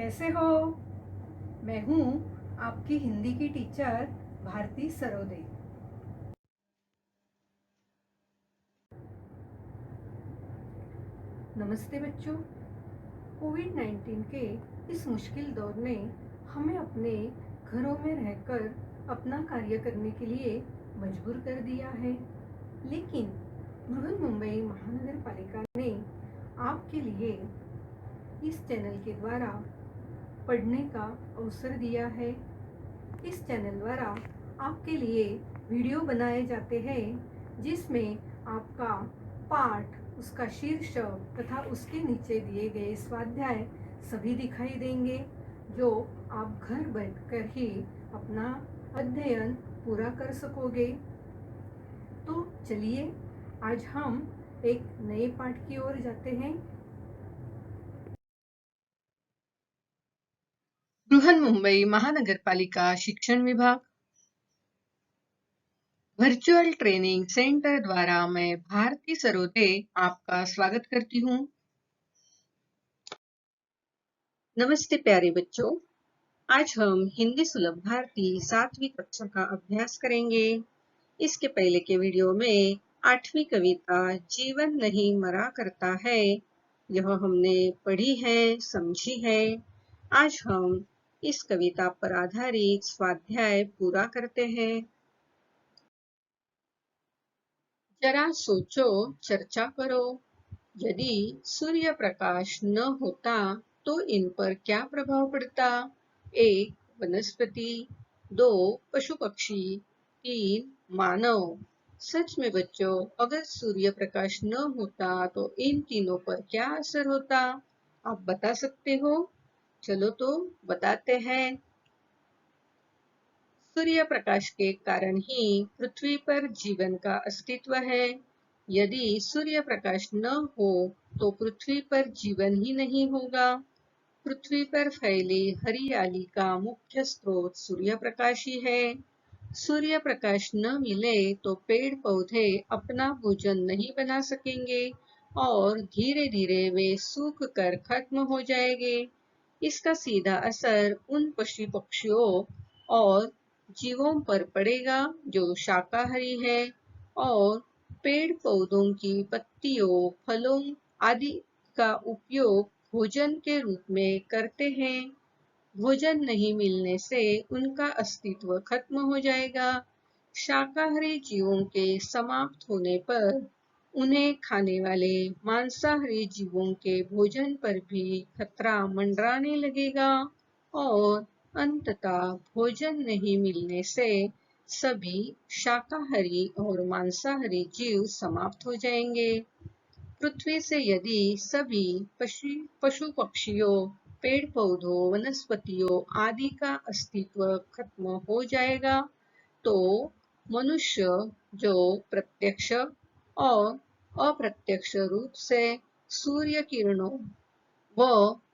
कैसे हो? मैं हूँ आपकी हिंदी की टीचर भारती सरोदे। नमस्ते बच्चों। कोविड-19 के इस मुश्किल दौर ने हमें अपने घरों में रहकर अपना कार्य करने के लिए मजबूर कर दिया है, लेकिन बृहन्मुंबई महानगर पालिका ने आपके लिए इस चैनल के द्वारा पढ़ने का अवसर दिया है। इस चैनल द्वारा आपके लिए वीडियो बनाए जाते हैं जिसमें आपका पाठ, उसका शीर्षक तथा उसके नीचे दिए गए स्वाध्याय सभी दिखाई देंगे, जो आप घर बैठकर ही अपना अध्ययन पूरा कर सकोगे। तो चलिए आज हम एक नए पाठ की ओर जाते हैं। बृहन्मुंबई महानगरपालिका शिक्षण विभाग वर्चुअल ट्रेनिंग सेंटर द्वारा मैं भारती सरोदे आपका स्वागत करती हूँ। नमस्ते प्यारे बच्चों, आज हम हिंदी सुलभ भारती 7वीं कक्षा का अभ्यास करेंगे। इसके पहले के वीडियो में 8वीं कविता जीवन नहीं मरा करता है, यह हमने पढ़ी है, समझी है। आज हम इस कविता पर आधारित स्वाध्याय पूरा करते हैं। जरा सोचो, चर्चा करो। यदि सूर्य प्रकाश न होता तो इन पर क्या प्रभाव पड़ता? 1. वनस्पति, 2. पशु पक्षी, 3. मानव। सच में बच्चों, अगर सूर्य प्रकाश न होता तो इन तीनों पर क्या असर होता? आप बता सकते हो? चलो तो बताते हैं। सूर्य प्रकाश के कारण ही पृथ्वी पर जीवन का अस्तित्व है। यदि सूर्य प्रकाश न हो तो पृथ्वी पर जीवन ही नहीं होगा। पृथ्वी पर फैली हरियाली का मुख्य स्रोत सूर्य प्रकाश ही है। सूर्य प्रकाश न मिले तो पेड़ पौधे अपना भोजन नहीं बना सकेंगे और धीरे धीरे वे सूख कर खत्म हो जाएंगे। इसका सीधा असर उन पशु पक्षियों और जीवों पर पड़ेगा जो शाकाहारी है और पेड़ पौधों की पत्तियों, फलों आदि का उपयोग भोजन के रूप में करते हैं। भोजन नहीं मिलने से उनका अस्तित्व खत्म हो जाएगा। शाकाहारी जीवों के समाप्त होने पर उन्हें खाने वाले मांसाहारी जीवों के भोजन पर भी खतरा मंडराने लगेगा और अंततः भोजन नहीं मिलने से सभी शाकाहारी और मांसाहारी जीव समाप्त हो जाएंगे। पृथ्वी से यदि सभी पशु पक्षियों, पेड़ पौधों, वनस्पतियों आदि का अस्तित्व खत्म हो जाएगा तो मनुष्य, जो प्रत्यक्ष और अप्रत्यक्ष रूप से सूर्य किरणों व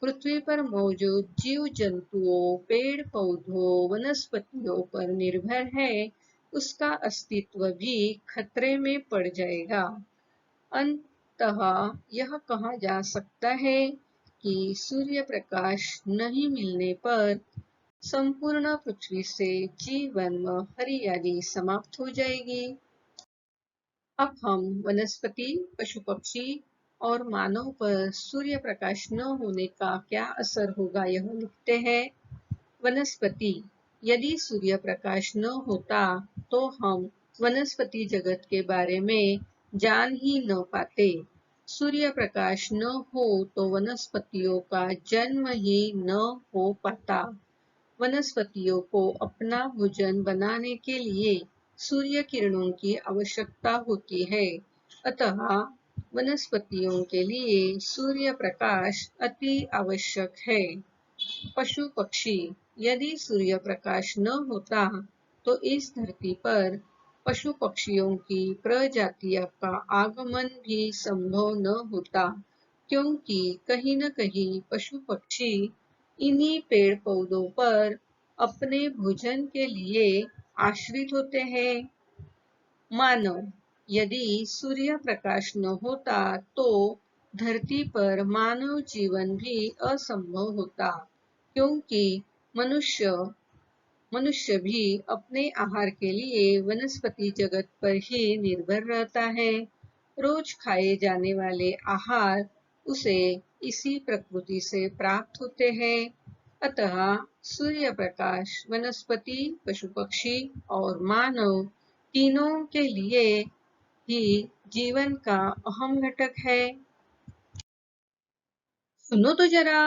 पृथ्वी पर मौजूद जीव जंतुओं, पेड़ पौधों, वनस्पतियों पर निर्भर है, उसका अस्तित्व भी खतरे में पड़ जाएगा। अंततः यह कहा जा सकता है कि सूर्य प्रकाश नहीं मिलने पर संपूर्ण पृथ्वी से जीवन व हरियाली समाप्त हो जाएगी। अब हम वनस्पति, पशु पक्षी और मानव पर सूर्य प्रकाश न होने का क्या असर होगा यह लिखते हैं। वनस्पति, यदि सूर्य प्रकाश न होता तो हम वनस्पति जगत के बारे में जान ही न पाते। सूर्य प्रकाश न हो तो वनस्पतियों का जन्म ही न हो पाता। वनस्पतियों को अपना भोजन बनाने के लिए सूर्य किरणों की आवश्यकता होती है। अतः वनस्पतियों के लिए सूर्य प्रकाश अति आवश्यक है। पशु पक्षी, यदि सूर्य प्रकाश न होता तो इस धरती पर पशु पक्षियों की प्रजातियों का आगमन भी संभव न होता, क्योंकि कहीं न कहीं पशु पक्षी इन्हीं पेड़ पौधों पर अपने भोजन के लिए आश्रित होते हैं। मानव, यदि सूर्य प्रकाश न होता तो धरती पर मानव जीवन भी असंभव होता। क्योंकि मनुष्य मनुष्य भी अपने आहार के लिए वनस्पति जगत पर ही निर्भर रहता है। रोज खाए जाने वाले आहार उसे इसी प्रकृति से प्राप्त होते हैं। अतः सूर्य प्रकाश वनस्पति, पशु पक्षी और मानव तीनों के लिए ही जीवन का अहम घटक है। सुनो तो जरा,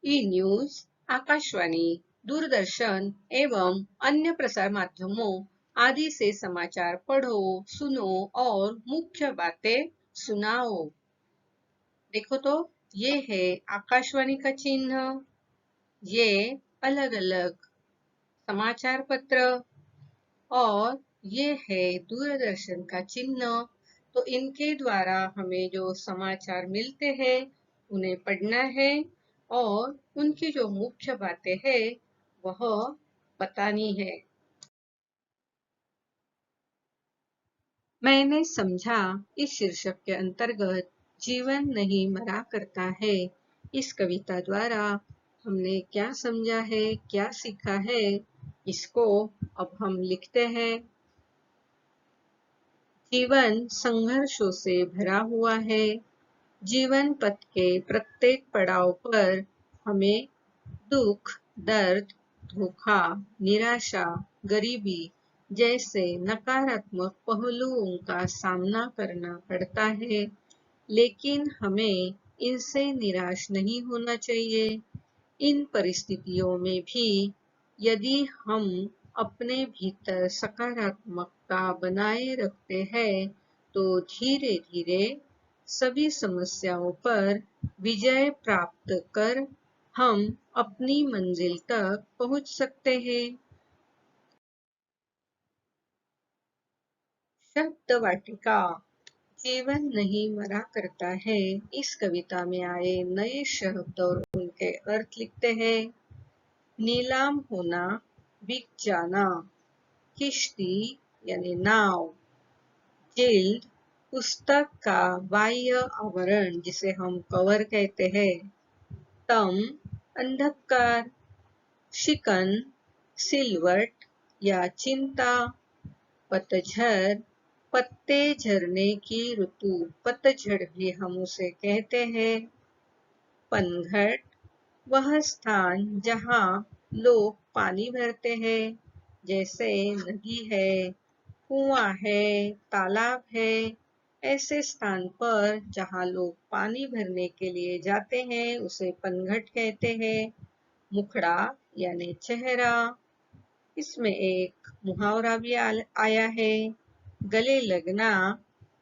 ई न्यूज, आकाशवाणी, दूरदर्शन एवं अन्य प्रसार माध्यमों आदि से समाचार पढ़ो, सुनो और मुख्य बातें सुनाओ। देखो तो, ये है आकाशवाणी का चिन्ह, ये अलग अलग समाचार पत्र और ये है दूरदर्शन का चिन्ह। तो इनके द्वारा हमें जो समाचार मिलते हैं उन्हें पढ़ना है और उनकी जो मुख्य बातें हैं वह बतानी है। मैंने समझा इस शीर्षक के अंतर्गत जीवन नहीं मरा करता है। इस कविता द्वारा हमने क्या समझा है, क्या सीखा है, इसको अब हम लिखते हैं। जीवन संघर्षों से भरा हुआ है। जीवन पथ के प्रत्येक पड़ाव पर हमें दुख, दर्द, धोखा, निराशा, गरीबी जैसे नकारात्मक पहलुओं का सामना करना पड़ता है, लेकिन हमें इनसे निराश नहीं होना चाहिए। इन परिस्थितियों में भी यदि हम अपने भीतर सकारात्मकता बनाए रखते हैं, तो धीरे धीरे सभी समस्याओं पर विजय प्राप्त कर हम अपनी मंजिल तक पहुंच सकते हैं। शब्द वाटिका, जीवन नहीं मरा करता है। इस कविता में आए नए शब्द और उनके अर्थ लिखते हैं। नीलाम होना, बिक जाना, किश्ती यानी नाव, जिल्द पुस्तक का बाह्य आवरण जिसे हम कवर कहते हैं, तम अंधकार, शिकन सिलवट या चिंता, पतझड़ पत्ते झरने की ऋतु, पतझड़ भी हम उसे कहते हैं। पनघट वह स्थान जहाँ लोग पानी भरते हैं, जैसे नदी है, कुआं है, तालाब है। ऐसे स्थान पर जहाँ लोग पानी भरने के लिए जाते हैं उसे पनघट कहते हैं। मुखड़ा यानी चेहरा, इसमें एक मुहावरा भी आया है, गले लगना,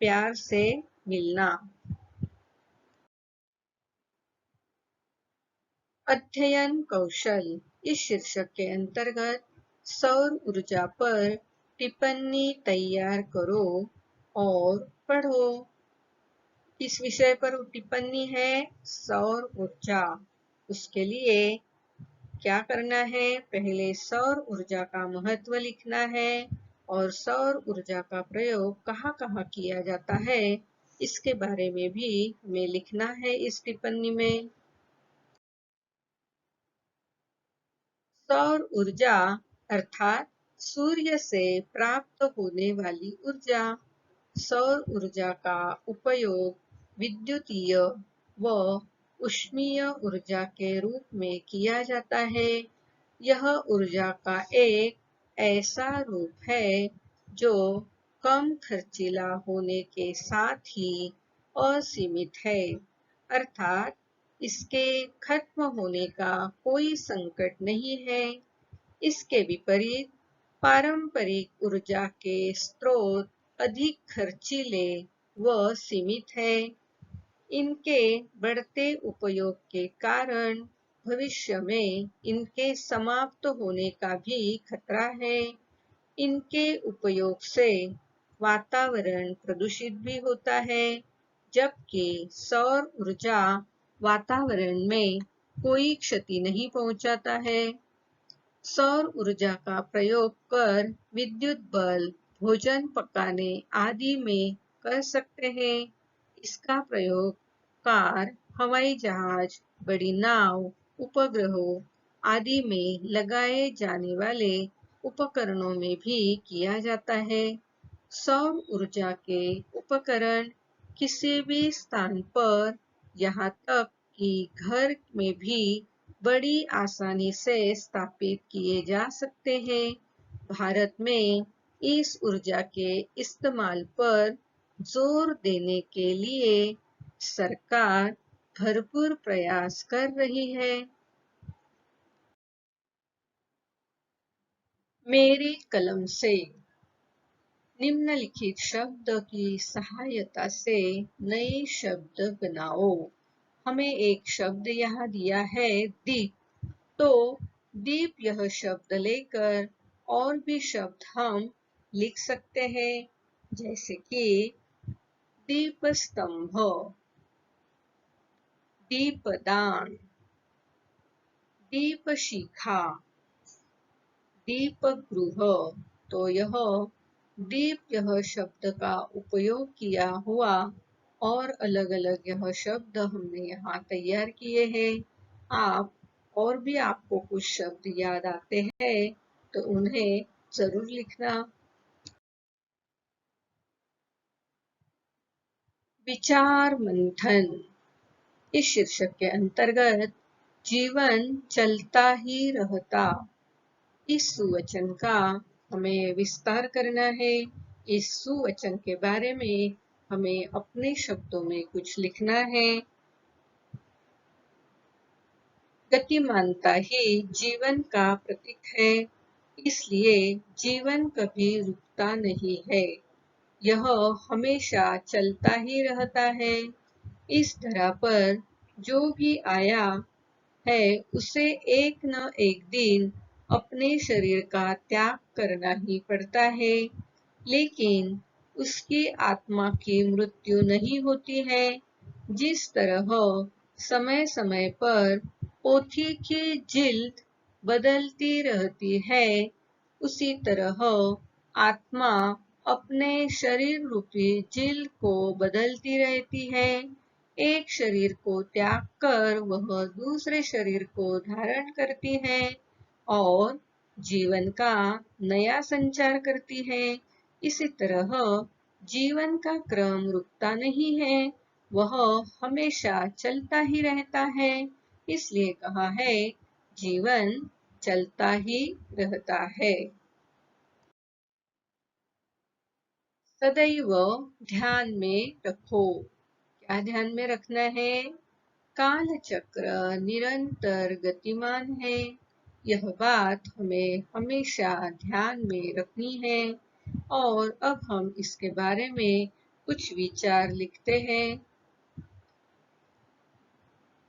प्यार से मिलना। अध्ययन कौशल, इस शीर्षक के अंतर्गत सौर ऊर्जा पर टिप्पणी तैयार करो और पढ़ो। इस विषय पर टिप्पणी है सौर ऊर्जा। उसके लिए क्या करना है, पहले सौर ऊर्जा का महत्व लिखना है और सौर ऊर्जा का प्रयोग कहाँ कहाँ किया जाता है इसके बारे में भी हमें लिखना है इस टिप्पणी में। सौर ऊर्जा अर्थात सूर्य से प्राप्त होने वाली ऊर्जा। सौर ऊर्जा का उपयोग विद्युतीय व ऊष्मीय ऊर्जा के रूप में किया जाता है। यह ऊर्जा का एक ऐसा रूप है जो कम खर्चीला होने के साथ ही असीमित है, अर्थात इसके खत्म होने का कोई संकट नहीं है। इसके विपरीत पारंपरिक ऊर्जा के स्रोत अधिक खर्चीले व सीमित है। इनके बढ़ते उपयोग के कारण भविष्य में इनके समाप्त होने का भी खतरा है। इनके उपयोग से वातावरण प्रदूषित भी होता है, जबकि सौर ऊर्जा वातावरण में कोई क्षति नहीं पहुंचाता है। सौर ऊर्जा का प्रयोग कर विद्युत बल्ब, भोजन पकाने आदि में कर सकते हैं। इसका प्रयोग कार, हवाई जहाज, बड़ी नाव, उपग्रहों आदि में लगाए जाने वाले उपकरणों में भी किया जाता है। सौर ऊर्जा के उपकरण किसी भी स्थान पर, यहाँ तक कि घर में भी बड़ी आसानी से स्थापित किए जा सकते हैं। भारत में इस ऊर्जा के इस्तेमाल पर जोर देने के लिए सरकार भरपूर प्रयास कर रही है। मेरी कलम से निम्नलिखित शब्द की सहायता से नए शब्द बनाओ। हमें एक शब्द यहाँ दिया है दीप। तो दीप यह शब्द लेकर और भी शब्द हम लिख सकते हैं, जैसे कि दीप स्तंभ, दीपदान, दीप शिखा, दीपगृह। तो यह शब्द का उपयोग किया हुआ और अलग अलग यह शब्द हमने यहाँ तैयार किए हैं। आप और भी आपको कुछ शब्द याद आते हैं तो उन्हें जरूर लिखना। विचार मंथन इस शीर्षक के अंतर्गत जीवन चलता ही रहता, इस सुवचन का हमें विस्तार करना है। इस सुवचन के बारे में हमें अपने शब्दों में कुछ लिखना है। गतिमानता ही जीवन का प्रतीक है, इसलिए जीवन कभी रुकता नहीं है, यह हमेशा चलता ही रहता है। इस धरा पर जो भी आया है उसे एक न एक दिन अपने शरीर का त्याग करना ही पड़ता है, लेकिन उसकी आत्मा की मृत्यु नहीं होती है। जिस तरह समय समय पर पोथी की जिल्द बदलती रहती है, उसी तरह आत्मा अपने शरीर रूपी जिल्द को बदलती रहती है। एक शरीर को त्याग कर वह दूसरे शरीर को धारण करती है और जीवन का नया संचार करती है। इसी तरह जीवन का क्रम रुकता नहीं है, वह हमेशा चलता ही रहता है। इसलिए कहा है जीवन चलता ही रहता है। सदैव ध्यान में रखो। क्या ध्यान में रखना है? काल चक्र निरंतर गतिमान है, यह बात हमें हमेशा ध्यान में रखनी है। और अब हम इसके बारे में कुछ विचार लिखते हैं।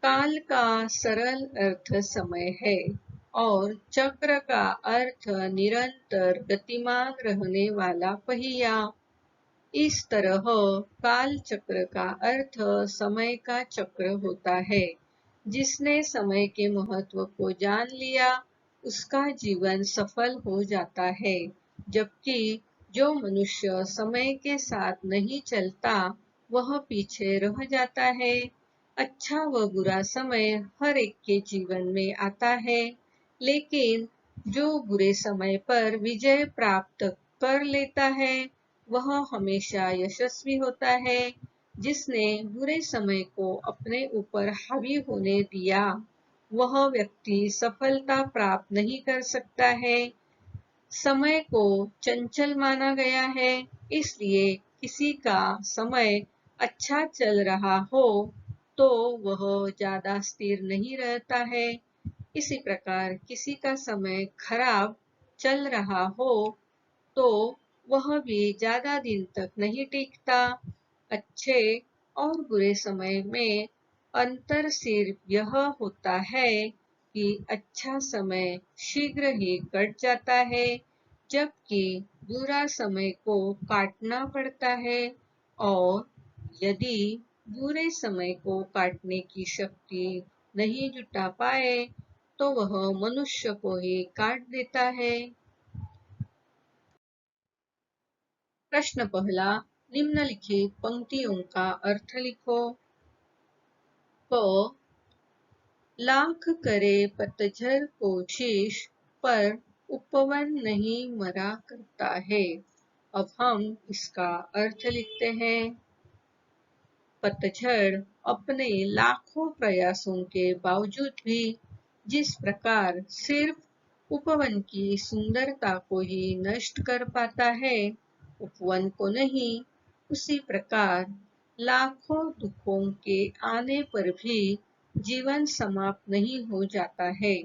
काल का सरल अर्थ समय है और चक्र का अर्थ निरंतर गतिमान रहने वाला पहिया। इस तरह काल चक्र का अर्थ समय का चक्र होता है। जिसने समय के महत्व को जान लिया उसका जीवन सफल हो जाता है, जबकि जो मनुष्य समय के साथ नहीं चलता वह पीछे रह जाता है। अच्छा व बुरा समय हर एक के जीवन में आता है, लेकिन जो बुरे समय पर विजय प्राप्त कर लेता है वह हमेशा यशस्वी होता है। जिसने बुरे समय को अपने ऊपर हावी होने दिया वह व्यक्ति सफलता प्राप्त नहीं कर सकता है। समय को चंचल माना गया है, इसलिए किसी का समय अच्छा चल रहा हो तो वह ज्यादा स्थिर नहीं रहता है। इसी प्रकार किसी का समय खराब चल रहा हो तो वह भी ज्यादा दिन तक नहीं टिकता। अच्छे और बुरे समय में अंतर सिर्फ यह होता है कि अच्छा समय शीघ्र ही कट जाता है, जबकि बुरा समय को काटना पड़ता है। और यदि बुरे समय को काटने की शक्ति नहीं जुटा पाए तो वह मनुष्य को ही काट देता है। प्रश्न पहला, निम्नलिखित पंक्तियों का अर्थ लिखो। क लाख करे पतझर कोशिश, पर उपवन नहीं मरा करता है। अब हम इसका अर्थ लिखते हैं। पतझड़ अपने लाखों प्रयासों के बावजूद भी जिस प्रकार सिर्फ उपवन की सुंदरता को ही नष्ट कर पाता है, उपवन को नहीं, उसी प्रकार लाखों दुखों के आने पर भी जीवन समाप्त नहीं हो जाता है।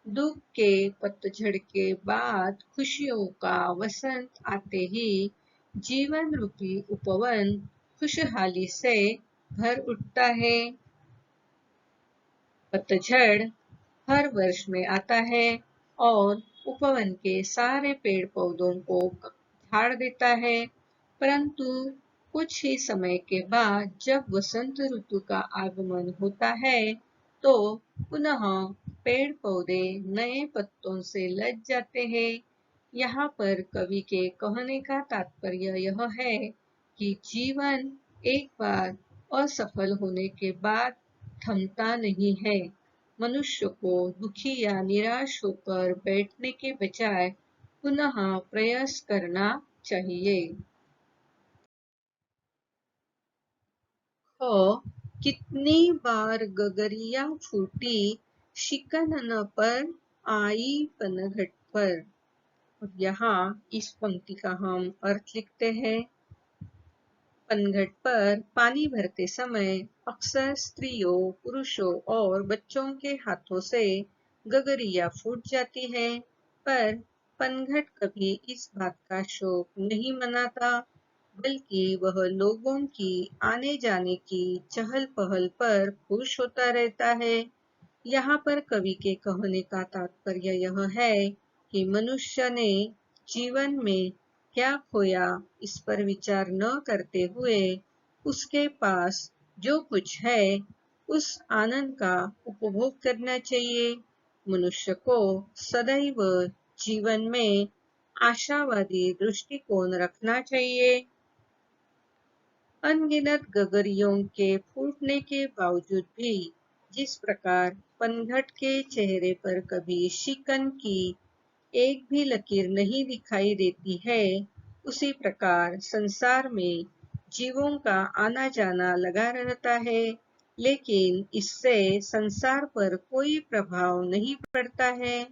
दुख के पतझड़ के बाद खुशियों का वसंत आते ही जीवन रूपी उपवन खुशहाली से भर उठता है। पतझड़ हर वर्ष में आता है और उपवन के सारे पेड़ पौधों को झाड़ देता है, परंतु कुछ ही समय के बाद जब वसंत ऋतु का आगमन होता है, तो पुनः पेड़ पौधे नए पत्तों से लद जाते हैं। यहाँ पर कवि के कहने का तात्पर्य यह है कि जीवन एक बार असफल होने के बाद थमता नहीं है। मनुष्य को दुखी या निराश होकर बैठने के बजाय पुनः प्रयास करना चाहिए। कितनी बार गगरिया फूटी, शिकन न पर आई पनघट पर। और यहाँ इस पंक्ति का हम अर्थ लिखते हैं। पनघट पर पानी भरते समय अक्सर स्त्रियों, पुरुषों और बच्चों के हाथों से गगरिया फूट जाती है, पर पनघट कभी इस बात का शोक नहीं मनाता, बल्कि वह लोगों की आने जाने की चहल पहल पर खुश होता रहता है। यहाँ पर कवि के कहने का तात्पर्य यह है कि मनुष्य ने जीवन में क्या खोया, इस पर विचार न करते हुए उसके पास जो कुछ है उस आनंद का उपभोग करना चाहिए। मनुष्य को सदैव जीवन में आशावादी दृष्टिकोण रखना चाहिए। अनगिनत गगरियों के फूटने के बावजूद भी जिस प्रकार पनघट के चेहरे पर कभी शिकन की एक भी लकीर नहीं दिखाई देती है, उसी प्रकार संसार में जीवों का आना जाना लगा रहता है, लेकिन इससे संसार पर कोई प्रभाव नहीं पड़ता है।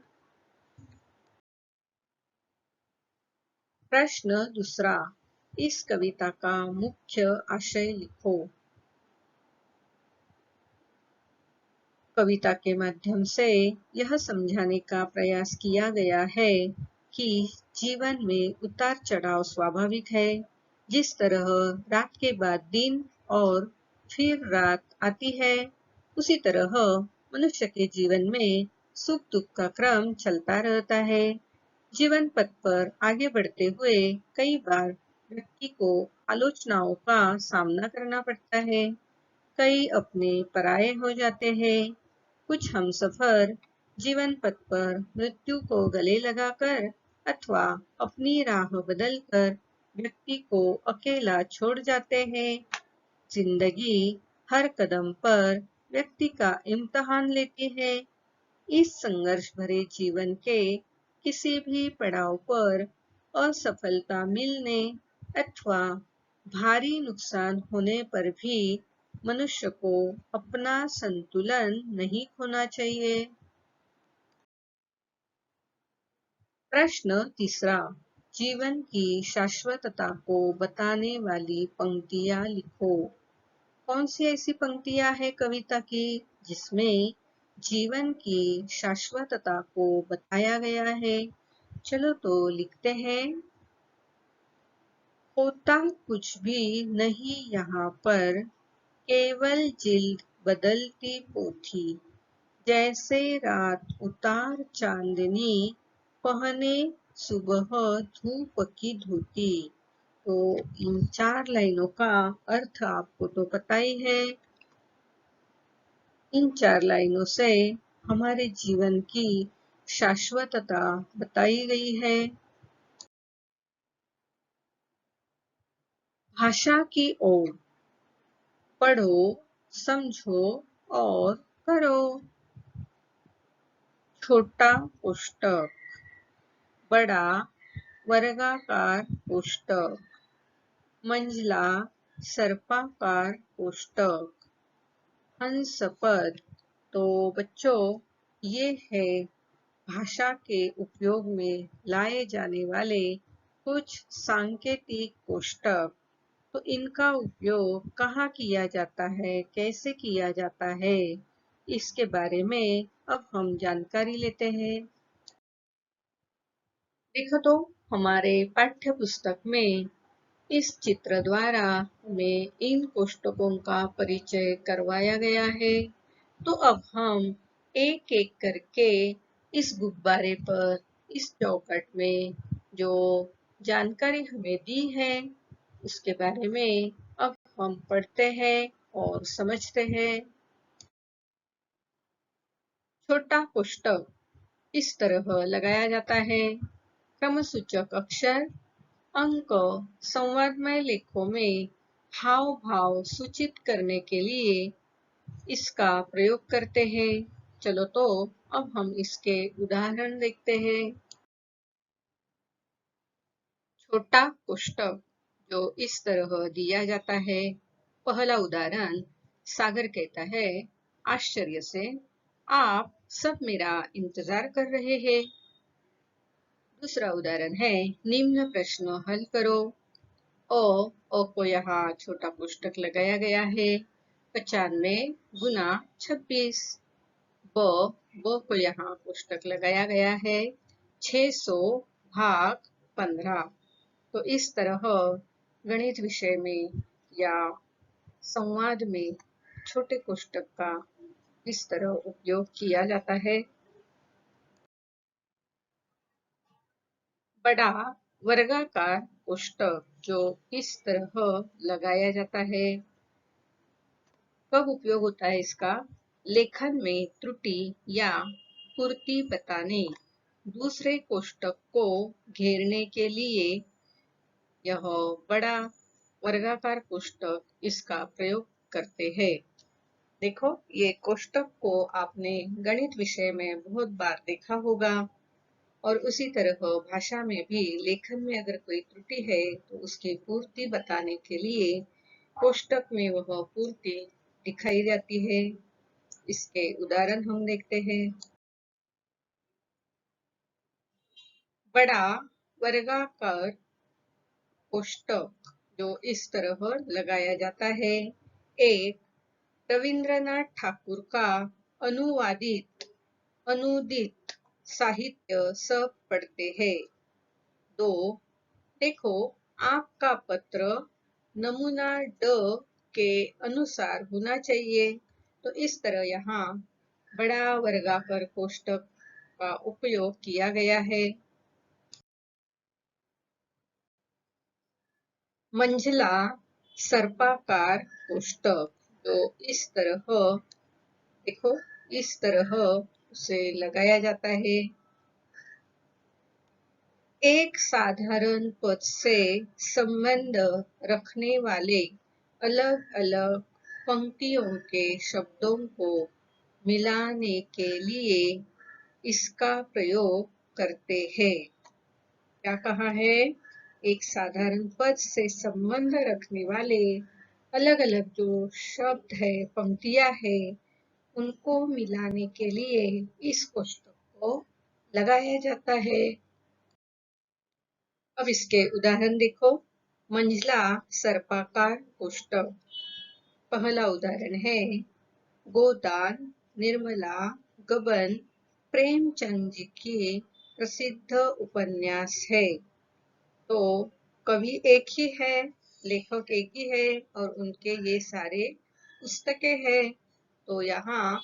प्रश्न दूसरा, इस कविता का मुख्य आशय लिखो। कविता के माध्यम से यह समझाने का प्रयास किया गया है कि जीवन में उतार चढ़ाव स्वाभाविक है। जिस तरह रात के बाद दिन और फिर रात आती है, उसी तरह मनुष्य के जीवन में सुख दुख का क्रम चलता रहता है। जीवन पथ पर आगे बढ़ते हुए कई बार व्यक्ति को आलोचनाओं का सामना करना पड़ता है। कई अपने पराये हो जाते हैं। कुछ हमसफर जीवन पथ पर मृत्यु को गले लगाकर अथवा अपनी राह बदलकर व्यक्ति को अकेला छोड़ जाते हैं। जिंदगी हर कदम पर व्यक्ति का इम्तिहान लेती है। इस संघर्ष भरे जीवन के किसी भी पड़ाव पर असफलता मिलने अथवा भारी नुकसान होने पर भी मनुष्य को अपना संतुलन नहीं खोना चाहिए। प्रश्न तीसरा, जीवन की शाश्वतता को बताने वाली पंक्तियां लिखो। कौन सी ऐसी पंक्तियां हैं कविता की जिसमें जीवन की शाश्वतता को बताया गया है? चलो तो लिखते हैं। होता कुछ भी नहीं यहाँ पर, केवल जिल्द बदलती पोथी, जैसे रात उतार चांदनी, पहने सुबह धूप की धोती। तो इन 4 लाइनों का अर्थ आपको तो पता ही है। इन 4 लाइनों से हमारे जीवन की शाश्वतता बताई गई है। भाषा की ओर, पढ़ो, समझो और करो। छोटा कोष्टक, बड़ा वर्गाकार कोष्टक, मंझला सर्पाकार कोष्टक, हंस पद। तो बच्चों, ये है भाषा के उपयोग में लाए जाने वाले कुछ सांकेतिक कोष्टक। तो इनका उपयोग कहाँ किया जाता है, कैसे किया जाता है, इसके बारे में अब हम जानकारी लेते हैं। देखो तो हमारे पाठ्य पुस्तक में इस चित्र द्वारा हमें इन कोष्टकों का परिचय करवाया गया है। तो अब हम एक एक करके इस गुब्बारे पर, इस चौखट में जो जानकारी हमें दी है उसके बारे में अब हम पढ़ते हैं और समझते हैं। छोटा कोष्टक इस तरह लगाया जाता है। क्रमसूचक अक्षर, अंक संवादमय लेखों में हाव भाव सूचित करने के लिए इसका प्रयोग करते हैं। चलो तो अब हम इसके उदाहरण देखते हैं। छोटा कोष्टक जो इस तरह दिया जाता है। पहला उदाहरण, सागर कहता है, आश्चर्य से आप सब मेरा इंतजार कर रहे हैं। दूसरा उदाहरण है, निम्न प्रश्न हल करो। अ को यहाँ छोटा कोष्टक लगाया गया है। 95 गुना 26। ब को यहाँ कोष्टक लगाया गया है। 600 भाग 15। तो इस तरह गणित विषय में या संवाद में छोटे कोष्टक का इस तरह उपयोग किया जाता है। बड़ा वर्गाकार कोष्टक जो इस तरह लगाया जाता है। कब उपयोग होता है इसका? लेखन में त्रुटि या पूर्ति बताने, दूसरे कोष्टक को घेरने के लिए यह बड़ा वर्गाकार कोष्टक इसका प्रयोग करते हैं। देखो, ये कोष्टक को आपने गणित विषय में बहुत बार देखा होगा और उसी तरह भाषा में भी लेखन में अगर कोई त्रुटि है तो उसकी पूर्ति बताने के लिए कोष्टक में वह पूर्ति दिखाई जाती है। इसके उदाहरण हम देखते हैं। बड़ा वर्गाकार कोष्टक जो इस तरह लगाया जाता है। एक, रविंद्रनाथ ठाकुर का अनुवादित अनूदित साहित्य सब पढ़ते हैं। 2, देखो आपका पत्र नमूना ड के अनुसार होना चाहिए। तो इस तरह यहाँ बड़ा वर्गाकार कोष्टक का उपयोग किया गया है। मंझला सर्पाकार कोष्टक जो इस तरह, देखो इस तरह उसे लगाया जाता है। एक साधारण पद से संबंध रखने वाले अलग अलग पंक्तियों के शब्दों को मिलाने के लिए इसका प्रयोग करते हैं। क्या कहा है? एक साधारण पद से संबंध रखने वाले अलग अलग जो शब्द है, पंक्तियां है, उनको मिलाने के लिए इस कोष्टक को लगाया जाता है। अब इसके उदाहरण देखो। मंझला सर्पाकार कोष्टक। पहला उदाहरण है, गोदान निर्मला गबन प्रेमचंद जी की प्रसिद्ध उपन्यास है। तो कवि एक ही है, लेखक एक ही है और उनके ये सारे पुस्तकें हैं। तो यहाँ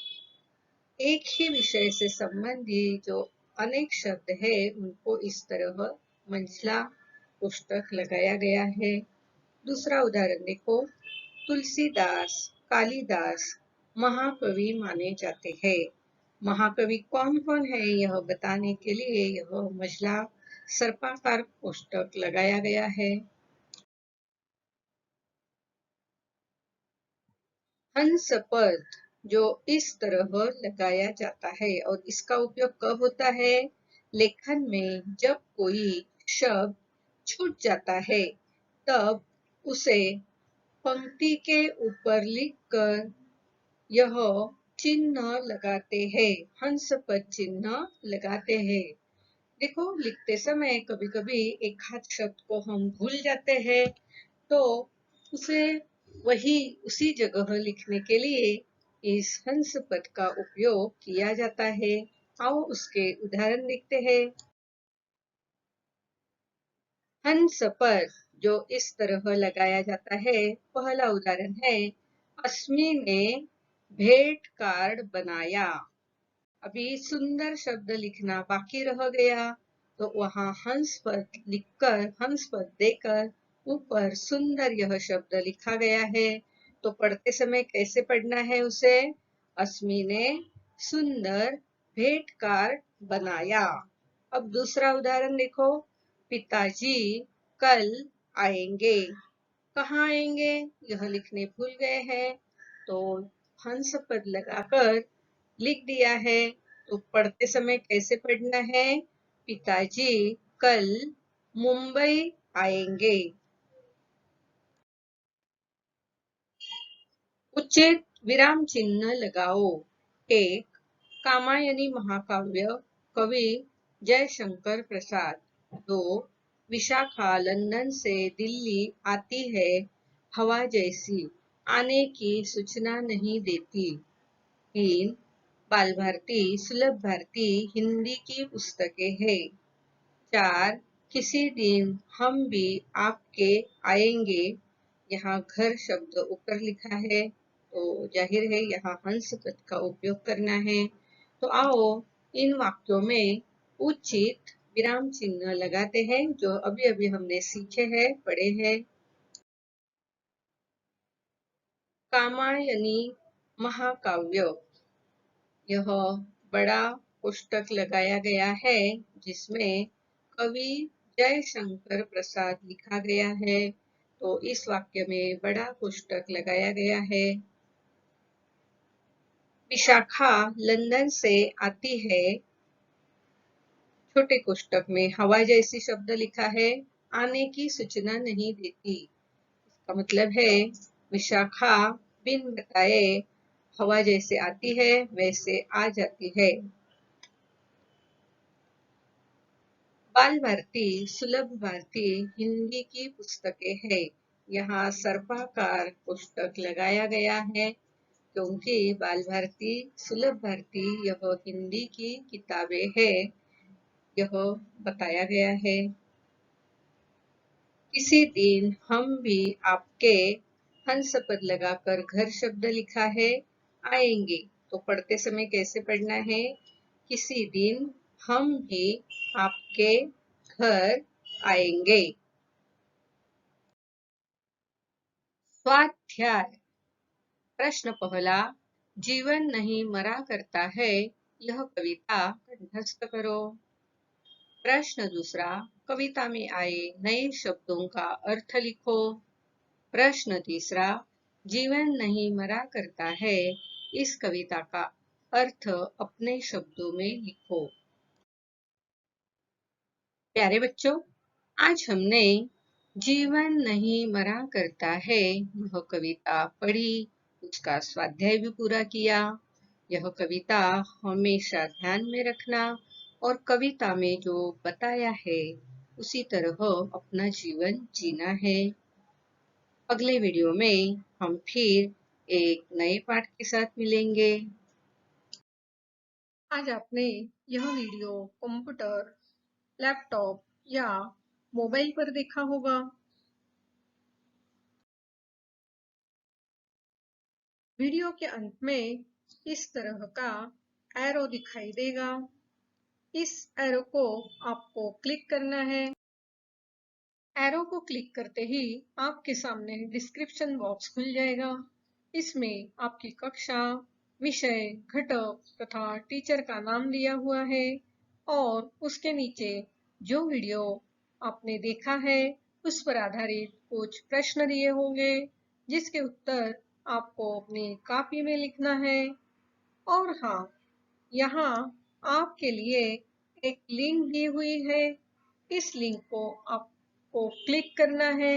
एक ही विषय से संबंधित जो अनेक शब्द है उनको इस तरह मंझला कोष्टक लगाया गया है। दूसरा उदाहरण देखो। तुलसीदास कालिदास महाकवि माने जाते हैं। महाकवि कौन कौन है यह बताने के लिए यह मंझला सर्पाकार कोष्टक लगाया गया है। हंस पद जो इस तरह लगाया जाता है। और इसका उपयोग कब होता है? लेखन में जब कोई शब्द छूट जाता है तब उसे पंक्ति के ऊपर लिखकर यह चिन्ह लगाते हैं, हंस पद चिन्ह लगाते हैं। देखो, लिखते समय कभी-कभी एक आध शब्द को हम भूल जाते हैं, तो उसे उसी जगह लिखने के लिए इस हंस पद का उपयोग किया जाता है। आओ उसके उदाहरण देखते हैं। हंस पर जो इस तरह लगाया जाता है, पहला उदाहरण है, अस्मी ने भेंट कार्ड बनाया। अभी सुंदर शब्द लिखना बाकी रह गया, तो वहां हंस पद लिखकर, हंस पद देकर ऊपर सुंदर यह शब्द लिखा गया है। तो पढ़ते समय कैसे पढ़ना है उसे? अस्मी ने सुंदर भेंट कार्ड बनाया। अब दूसरा उदाहरण देखो, पिताजी कल आएंगे। कहाँ आएंगे यह लिखने भूल गए हैं, तो हंस पद लगाकर लिख दिया है। तो पढ़ते समय कैसे पढ़ना है? पिताजी कल मुंबई आएंगे। उचित विराम चिन्ह लगाओ। 1. कामायनी महाकाव्य, कवि जयशंकर प्रसाद। 2. विशाखा लंदन से दिल्ली आती है, हवा जैसी, आने की सूचना नहीं देती। 3. बाल भारती सुलभ भारती हिंदी की पुस्तकें हैं। 4. किसी दिन हम भी आपके आएंगे। यहाँ घर शब्द ऊपर लिखा है, तो जाहिर है यहाँ हंस पद का उपयोग करना है। तो आओ इन वाक्यों में उचित विराम चिन्ह लगाते हैं, जो अभी अभी हमने सीखे हैं, पढ़े हैं। कामायनी महाकाव्य, यह बड़ा पुस्तक लगाया गया है जिसमें कवि जयशंकर प्रसाद लिखा गया है। तो इस वाक्य में बड़ा पुस्तक लगाया गया है। विशाखा लंदन से आती है, छोटे कोष्टक में हवा जैसी शब्द लिखा है, आने की सूचना नहीं देती। इसका मतलब है विशाखा बिन बताए हवा जैसे आती है वैसे आ जाती है। बाल भारती सुलभ भारती हिंदी की पुस्तकें है। यहाँ सर्पाकार पुस्तक लगाया गया है क्योंकि बाल भारती सुलभ भारती यह हिंदी की किताबें है, यह बताया गया है। किसी दिन हम भी आपके, हंस पद लगाकर घर शब्द लिखा है, आएंगे। तो पढ़ते समय कैसे पढ़ना है? किसी दिन हम भी आपके घर आएंगे। स्वाध्याय प्रश्न पहला, जीवन नहीं मरा करता है, यह कविता कंठस्थ करो। प्रश्न दूसरा, कविता में आए नए शब्दों का अर्थ लिखो। प्रश्न तीसरा, जीवन नहीं मरा करता है, इस कविता का अर्थ अपने शब्दों में लिखो। प्यारे बच्चों, आज हमने जीवन नहीं मरा करता है यह कविता पढ़ी, उसका स्वाध्याय भी पूरा किया। यह कविता हमेशा ध्यान में रखना और कविता में जो बताया है उसी तरह अपना जीवन जीना है। अगले वीडियो में हम फिर एक नए पाठ के साथ मिलेंगे। आज आपने यह वीडियो कंप्यूटर, लैपटॉप या मोबाइल पर देखा होगा। वीडियो के अंत में इस तरह का एरो दिखाई देगा। इस एरो को आपको क्लिक करना है। एरो को क्लिक करते ही आपके सामने डिस्क्रिप्शन बॉक्स खुल जाएगा। इसमें आपकी कक्षा, विषय, घटक तथा टीचर का नाम दिया हुआ है और उसके नीचे जो वीडियो आपने देखा है उस पर आधारित कुछ प्रश्न दिए होंगे जिसके उत्तर आपको अपनी कॉपी में लिखना है। और हाँ, यहाँ आपके लिए एक लिंक दी हुई है। इस लिंक को आपको क्लिक करना है।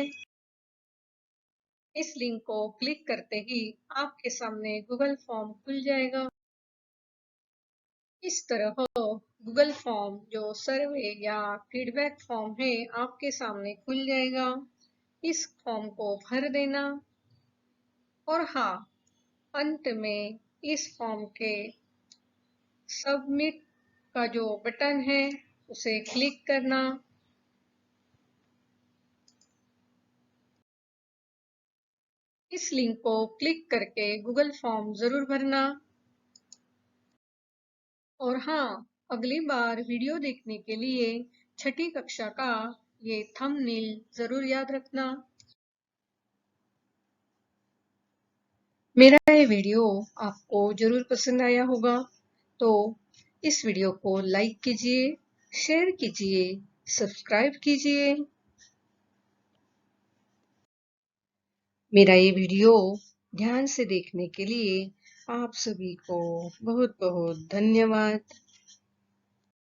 इस लिंक को क्लिक करते ही आपके सामने गूगल फॉर्म खुल जाएगा। इस तरह गूगल फॉर्म जो सर्वे या फीडबैक फॉर्म है आपके सामने खुल जाएगा। इस फॉर्म को भर देना और हाँ, अंत में इस फॉर्म के सबमिट का जो बटन है उसे क्लिक करना। इस लिंक को क्लिक करके गूगल फॉर्म जरूर भरना। और हाँ, अगली बार वीडियो देखने के लिए छठी कक्षा का ये थंबनेल जरूर याद रखना। मेरा ये वीडियो आपको जरूर पसंद आया होगा, तो इस वीडियो को लाइक कीजिए, शेयर कीजिए, सब्सक्राइब कीजिए। मेरा ये वीडियो ध्यान से देखने के लिए आप सभी को बहुत बहुत धन्यवाद।